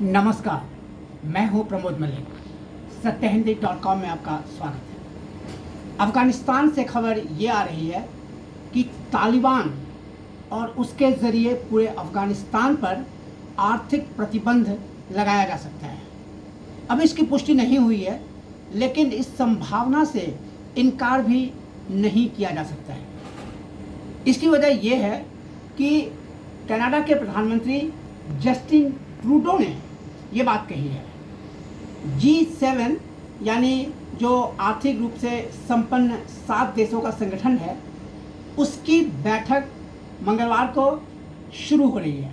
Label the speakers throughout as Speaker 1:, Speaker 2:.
Speaker 1: नमस्कार, मैं हूं प्रमोद मलिक। सत्यहिंदी.com में आपका स्वागत है। अफ़गानिस्तान से खबर ये आ रही है कि तालिबान और उसके ज़रिए पूरे अफ़गानिस्तान पर आर्थिक प्रतिबंध लगाया जा सकता है। अब इसकी पुष्टि नहीं हुई है, लेकिन इस संभावना से इनकार भी नहीं किया जा सकता है। इसकी वजह यह है कि कनाडा के प्रधानमंत्री जस्टिन ट्रूडो ने ये बात कही है। G7 यानी जो आर्थिक रूप से संपन्न 7 देशों का संगठन है, उसकी बैठक मंगलवार को शुरू हो रही है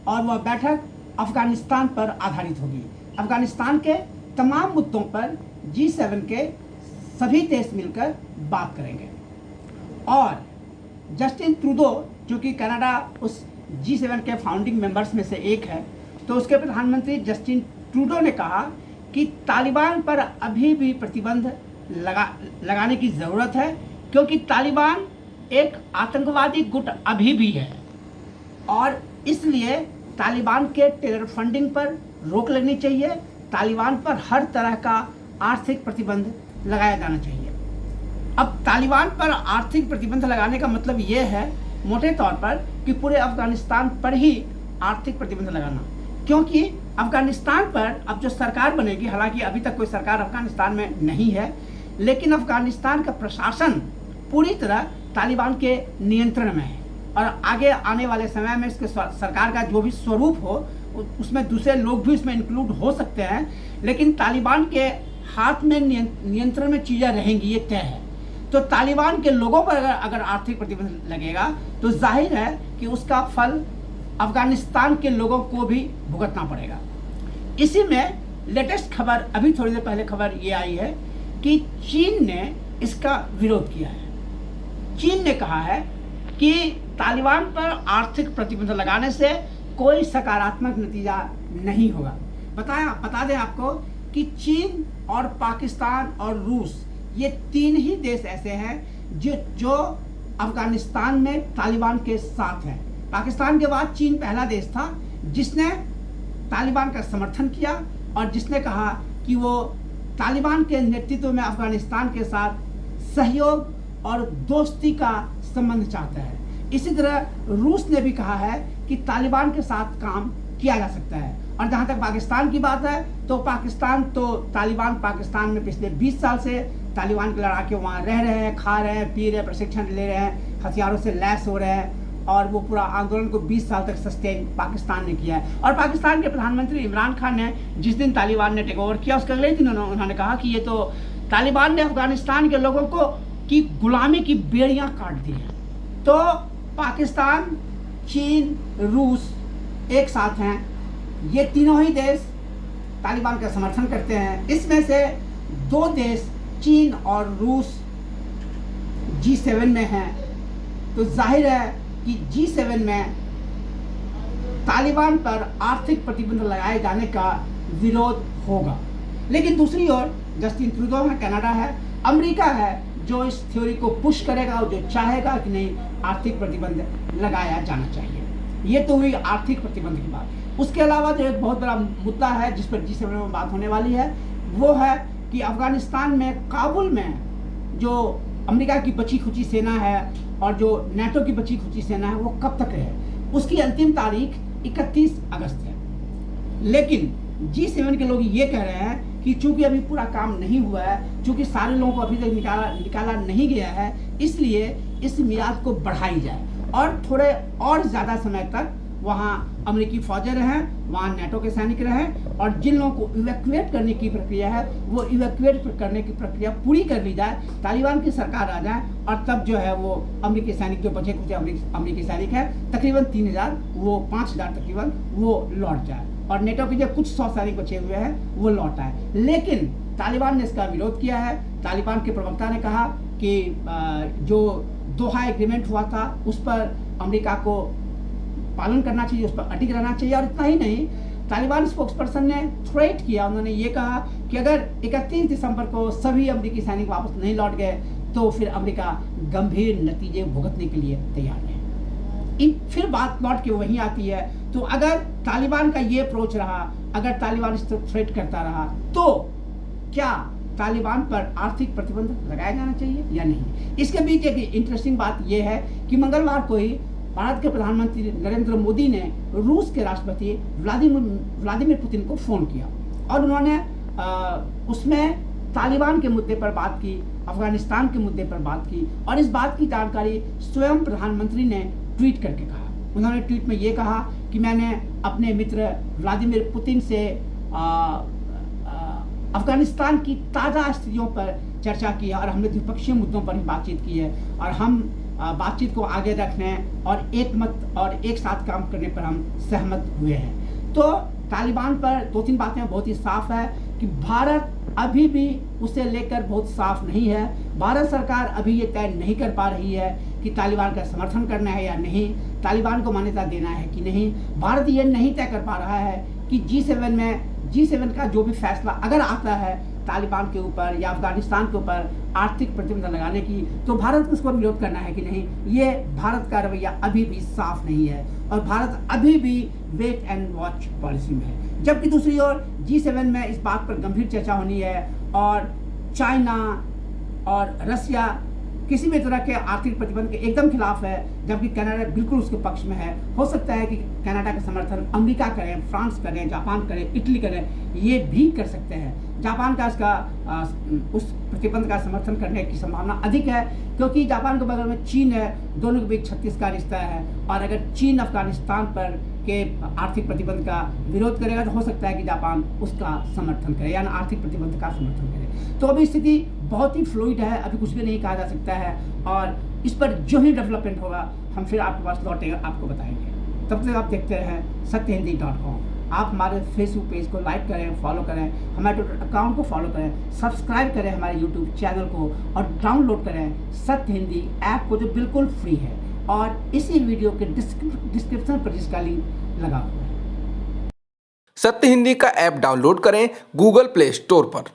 Speaker 1: और वह बैठक अफ़गानिस्तान पर आधारित होगी। अफ़गानिस्तान के तमाम मुद्दों पर G7 के सभी देश मिलकर बात करेंगे और जस्टिन ट्रूडो, जो कि कनाडा उस G7 के फाउंडिंग मेंबर्स में से एक है, तो उसके प्रधानमंत्री जस्टिन ट्रूडो ने कहा कि तालिबान पर अभी भी प्रतिबंध लगाने की ज़रूरत है, क्योंकि तालिबान एक आतंकवादी गुट अभी भी है और इसलिए तालिबान के टेरर फंडिंग पर रोक लगनी चाहिए। तालिबान पर हर तरह का आर्थिक प्रतिबंध लगाया जाना चाहिए। अब तालिबान पर आर्थिक प्रतिबंध लगाने का मतलब ये है मोटे तौर पर कि पूरे अफ़गानिस्तान पर ही आर्थिक प्रतिबंध लगाना, क्योंकि अफ़गानिस्तान पर अब जो सरकार बनेगी, हालांकि अभी तक कोई सरकार अफ़गानिस्तान में नहीं है, लेकिन अफ़गानिस्तान का प्रशासन पूरी तरह तालिबान के नियंत्रण में है और आगे आने वाले समय में इसके सरकार का जो भी स्वरूप हो, उसमें दूसरे लोग भी उसमें इंक्लूड हो सकते हैं, लेकिन तालिबान के हाथ में नियंत्रण में चीज़ें रहेंगी, ये तय है। तो तालिबान के लोगों पर अगर आर्थिक प्रतिबंध लगेगा तो जाहिर है कि उसका फल अफ़गानिस्तान के लोगों को भी भुगतना पड़ेगा। इसी में लेटेस्ट खबर, अभी थोड़ी देर पहले खबर ये आई है कि चीन ने इसका विरोध किया है। चीन ने कहा है कि तालिबान पर आर्थिक प्रतिबंध लगाने से कोई सकारात्मक नतीजा नहीं होगा। बता दें आपको कि चीन और पाकिस्तान और रूस, ये 3 ही देश ऐसे हैं जो अफ़गानिस्तान में तालिबान के साथ हैं। पाकिस्तान के बाद चीन पहला देश था जिसने तालिबान का समर्थन किया और जिसने कहा कि वो तालिबान के नेतृत्व में अफ़गानिस्तान के साथ सहयोग और दोस्ती का संबंध चाहता है। इसी तरह रूस ने भी कहा है कि तालिबान के साथ काम किया जा सकता है। और जहाँ तक पाकिस्तान की बात है, तो तालिबान पाकिस्तान में पिछले 20 साल से तालिबान के लड़ाके वहाँ रह रहे हैं, खा रहे हैं, पी रहे हैं, प्रशिक्षण ले रहे हैं, हथियारों से लैस हो रहे हैं और वो पूरा आंदोलन को 20 साल तक सस्टेन पाकिस्तान ने किया है। और पाकिस्तान के प्रधानमंत्री इमरान खान ने जिस दिन तालिबान ने टेक ओवर किया, उसके अगले दिन उन्होंने कहा कि ये तो तालिबान ने अफ़गानिस्तान के लोगों को की गुलामी की बेड़ियाँ काट दी हैं। तो पाकिस्तान, चीन, रूस एक साथ हैं। ये तीनों ही देश तालिबान का समर्थन करते हैं। इसमें से 2 देश, चीन और रूस, G7 में हैं। तो जाहिर है कि G7 में तालिबान पर आर्थिक प्रतिबंध लगाए जाने का विरोध होगा। लेकिन दूसरी ओर जस्टिन ट्रूडो है, कनाडा है, अमेरिका है, जो इस थ्योरी को पुश करेगा और जो चाहेगा कि नहीं, आर्थिक प्रतिबंध लगाया जाना चाहिए। ये तो हुई आर्थिक प्रतिबंध की बात। उसके अलावा जो एक बहुत बड़ा मुद्दा है जिस पर G7 में बात होने वाली है, वो है कि अफ़गानिस्तान में, काबुल में जो अमेरिका की बची खुची सेना है और जो नेटो की बची खुची सेना है, वो कब तक रहे। उसकी अंतिम तारीख 31 अगस्त है। लेकिन G7 के लोग ये कह रहे हैं कि चूंकि अभी पूरा काम नहीं हुआ है, चूंकि सारे लोगों को अभी तक निकाला नहीं गया है, इसलिए इस मियाद को बढ़ाई जाए और थोड़े और ज़्यादा समय तक वहाँ अमेरिकी फौजें रहें, वहाँ नेटो के सैनिक रहें और जिन लोगों को इवैक्यूएट करने की प्रक्रिया है, वो इवैक्यूएट करने की प्रक्रिया पूरी कर ली जाए, तालिबान की सरकार आ जाए और तब जो है वो अमेरिकी सैनिक, जो बचे कुछ अमेरिकी सैनिक हैं, तकरीबन 3000, वो 5000 तकरीबन, वो लौट जाए और नेटो के जो कुछ 100 सैनिक बचे हुए हैं वो लौट आए। लेकिन तालिबान ने इसका विरोध किया है। तालिबान के प्रवक्ता ने कहा कि जो दोहा एग्रीमेंट हुआ था उस पर अमेरिका को पालन करना चाहिए, उस पर अटिक रहना चाहिए। और इतना ही नहीं, तालिबान स्पोक्सपर्सन ने थ्रेट किया, उन्होंने ये कहा कि अगर 31 दिसंबर को सभी अमेरिकी सैनिक वापस नहीं लौट गए तो फिर अमेरिका गंभीर नतीजे भुगतने के लिए तैयार है। फिर बात लौट के वहीं आती है। तो अगर तालिबान का ये अप्रोच रहा, अगर तालिबान इस तरह थ्रेट करता रहा, तो क्या तालिबान पर आर्थिक प्रतिबंध लगाया जाना चाहिए या नहीं? इसके बीच एक इंटरेस्टिंग बात यह है कि मंगलवार को ही भारत के प्रधानमंत्री नरेंद्र मोदी ने रूस के राष्ट्रपति व्लादिमीर पुतिन को फ़ोन किया और उन्होंने उसमें तालिबान के मुद्दे पर बात की, अफगानिस्तान के मुद्दे पर बात की, और इस बात की जानकारी स्वयं प्रधानमंत्री ने ट्वीट करके कहा। उन्होंने ट्वीट में ये कहा कि मैंने अपने मित्र व्लादिमीर पुतिन से अफगानिस्तान की ताज़ा स्थितियों पर चर्चा की है और हमने द्विपक्षीय मुद्दों पर ही बातचीत की है और हम बातचीत को आगे रखने और एक मत और एक साथ काम करने पर हम सहमत हुए हैं। तो तालिबान पर 2-3 बातें बहुत ही साफ है कि भारत अभी भी उसे लेकर बहुत साफ नहीं है। भारत सरकार अभी ये तय नहीं कर पा रही है कि तालिबान का समर्थन करना है या नहीं, तालिबान को मान्यता देना है कि नहीं। भारत ये नहीं तय कर पा रहा है कि G7 का जो भी फैसला अगर आता है तालिबान के ऊपर या अफगानिस्तान के ऊपर आर्थिक प्रतिबंध लगाने की, तो भारत को उसको विरोध करना है कि नहीं। ये भारत का रवैया अभी भी साफ नहीं है और भारत अभी भी वेट एंड वॉच पॉलिसी में है। जबकि दूसरी ओर G7 में इस बात पर गंभीर चर्चा होनी है और चाइना और रसिया किसी भी तरह के आर्थिक प्रतिबंध के एकदम खिलाफ है, जबकि कनाडा बिल्कुल उसके पक्ष में है। हो सकता है कि कनाडा का समर्थन अमेरिका करें, फ्रांस करें, जापान करें, इटली करें, ये भी कर सकते हैं। जापान का उस प्रतिबंध का समर्थन करने की संभावना अधिक है क्योंकि जापान के बगल में चीन है, दोनों के बीच 36 का रिश्ता है और अगर चीन अफगानिस्तान पर के आर्थिक प्रतिबंध का विरोध करेगा तो हो सकता है कि जापान उसका समर्थन करे, यानी आर्थिक प्रतिबंध का समर्थन करे। तो अभी स्थिति बहुत ही फ्लूइड है, अभी कुछ भी नहीं कहा जा सकता है और इस पर जो ही डेवलपमेंट होगा हम फिर आपके पास लौटेंगे, आपको बताएंगे। तब तक आप देखते रहें सत्यहिंदी.com। आप हमारे फेसबुक पेज को लाइक करें, फॉलो करें, हमारे ट्विटर अकाउंट को फॉलो करें, सब्सक्राइब करें हमारे यूट्यूब चैनल को और डाउनलोड करें सत्य हिंदी ऐप को जो बिल्कुल फ्री है और इसी वीडियो के डिस्क्रिप्शन पर जिसका लिंक लगा हुआ है।
Speaker 2: सत्य हिंदी का ऐप डाउनलोड करें गूगल प्ले स्टोर पर।